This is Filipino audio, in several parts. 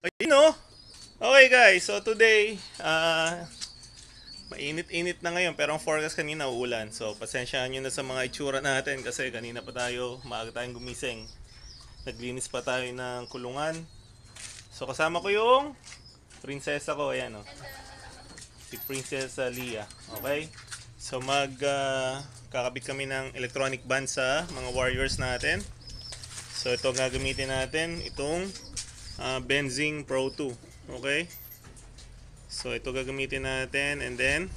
Ayun oh. Okay guys, so today, mainit-init na ngayon pero ang forecast kanina uulan. So pasensyahan nyo na sa mga itsura natin kasi kanina pa tayo, maaga tayong gumising. Naglinis pa tayo ng kulungan. So kasama ko yung prinsesa ko, ayan oh. Si Princess Leah, okay? So kakabit kami ng electronic band sa mga warriors natin. So ito gagamitin natin, itong Benzing Pro 2, okay? So ito gagamitin natin and then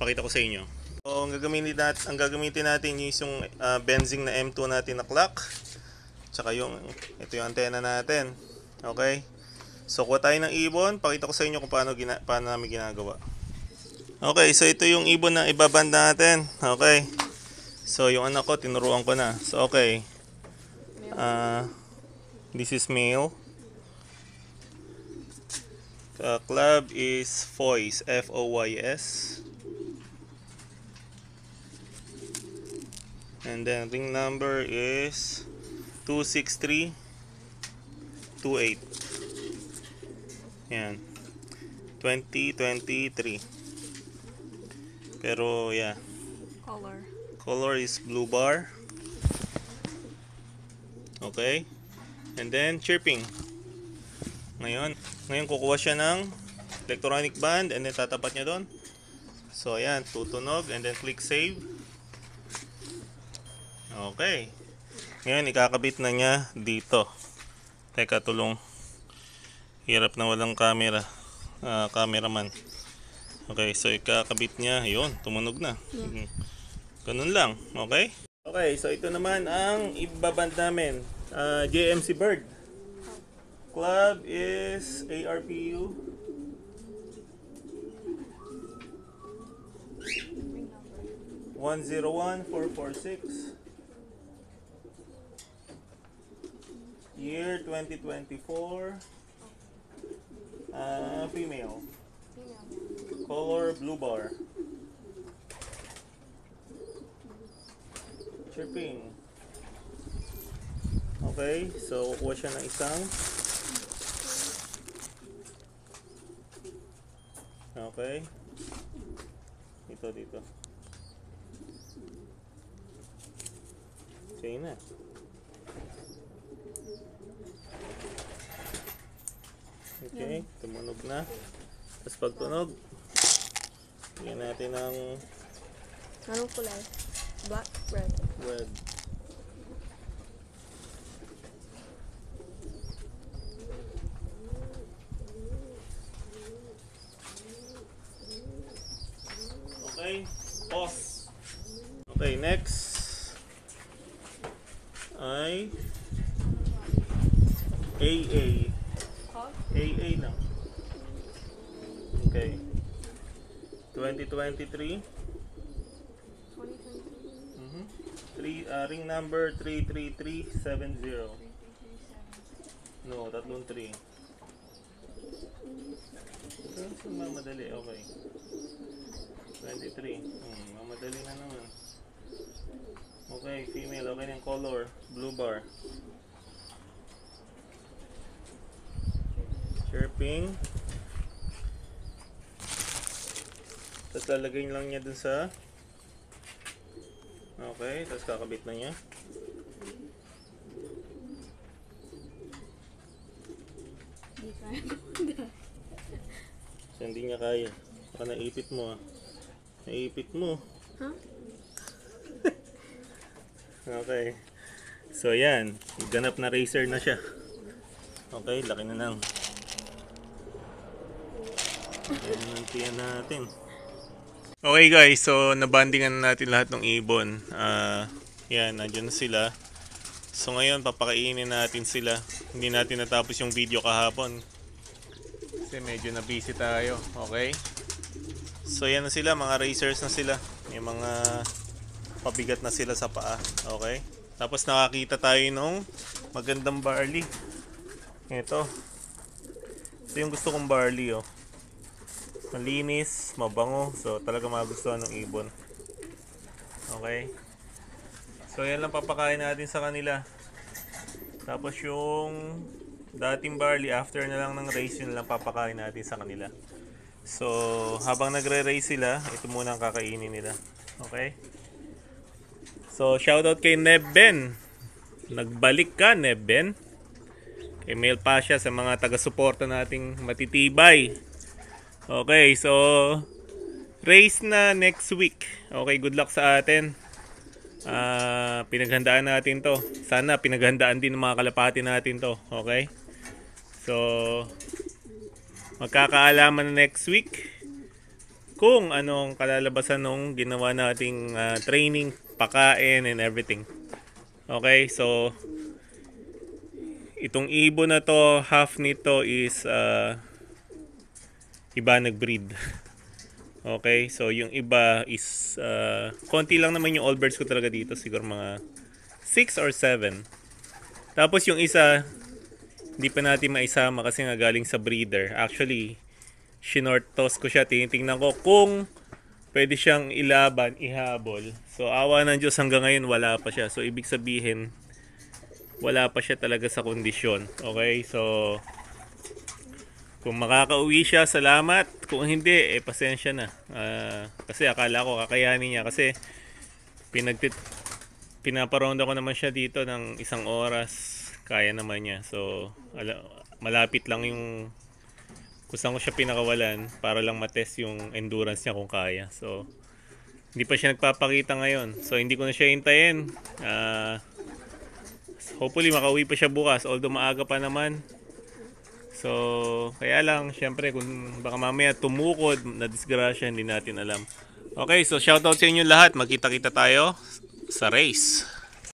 pakita ko sa inyo. So ang gagamitin natin is yung Benzing na M2 natin na clock. Tsaka ito yung antena natin. Okay? So kuha tayo ng ibon, pakita ko sa inyo kung paano namin ginagawa. Okay, so ito yung ibon na ibaband natin. Okay. So yung anak ko tinuruan ko na. So okay. This is male. Club is Foys, Foys. And then ring number is 26328. Yan. 2023. Pero yeah. Color is blue bar. Okay. And then chirping. Ngayon kukuha siya ng electronic band and then tatapat niya doon. So ayan, tutunog and then click save. Okay. Ngayon ikakabit na niya dito. Teka, tulong. Hirap na walang cameraman. Okay, so ikakabit niya. Ayun, tumunog na. Ganun lang, okay? Okay, so ito naman ang ibaband namin. JMC Bird. Club is ARPU 101446. Year 2024. Female. Color blue bar. Chirping. Okay, so kukuha siya ng isang. Okay. Dito. Okay na. Okay, tumunog na. Tapos pag tunog, bigyan natin ng anong kulay? Black, red. red. Okay, pause. Okay, next ay AA. AA lang. Okay. 2023. 2020. Ring number 33370. No, tatlong 3. Mamadali, okay. 23. Mamadali na naman. Okay, female, okay ng color, blue bar. Chirping. Tapos lalagay lang niya dun sa. Okay, tapos kakabit na niya. So, hindi niya kaya. Baka naipit mo Naipit mo. Huh? Okay. So yan, ganap na racer na siya. Okay, laki na lang. Nantiyan natin. Okay guys, so nabandingan na natin lahat ng ibon. Yan, nandiyan na sila. So ngayon, papakainin natin sila. Hindi natin natapos yung video kahapon. Kasi medyo na busy tayo. Okay? So yan na sila, mga racers na sila. May mga pabigat na sila sa paa. Okay? Tapos nakakita tayo nung magandang barley. Ito yung gusto kong barley, oh. Malinis, mabango. So talaga magustuhan ng ibon. Okay? So yan lang papakain natin sa kanila. Tapos yung dating barley, after na lang ng race, yun lang papakain natin sa kanila. So, habang nagre-race sila, ito muna ang kakainin nila. Okay? So, shoutout kay Nebben. Nagbalik ka, Nebben. Kay Mel Pasha sa mga taga-suporta nating matitibay. Okay, so race na next week. Okay, good luck sa atin. Pinaghandaan natin to. Sana pinaghandaan din ng mga kalapati natin to. Okay? So, magkakaalaman na next week kung anong kalalabasan nung ginawa nating training, pakain, and everything. Okay, so itong ibon na to, half nito is iba nag-breed. Okay, so yung iba is konti lang naman yung all birds ko talaga dito, siguro mga 6 or 7. Tapos yung isa hindi pa natin maisama kasi nga galing sa breeder. Actually, shinortos ko siya, tinitingnan ko kung pwede siyang ilaban, ihabol. So awa ng Diyos, hanggang ngayon wala pa siya. So ibig sabihin wala pa siya talaga sa kondisyon. Okay, so kung makakauwi siya, salamat. Kung hindi, pasensya na. Kasi akala ko kakayanin niya. Kasi pinaparonda ko naman siya dito ng 1 oras. Kaya naman niya. So, malapit lang yung kung saan ko siya pinakawalan para lang matest yung endurance niya kung kaya. So, hindi pa siya nagpapakita ngayon. So, hindi ko na siya hintayin. Hopefully, makauwi pa siya bukas. Although maaga pa naman. So, kaya lang, syempre, kung baka mamaya tumukod, na disgrasya, hindi natin alam. Okay, so shoutout sa inyo lahat. Magkita-kita tayo sa race.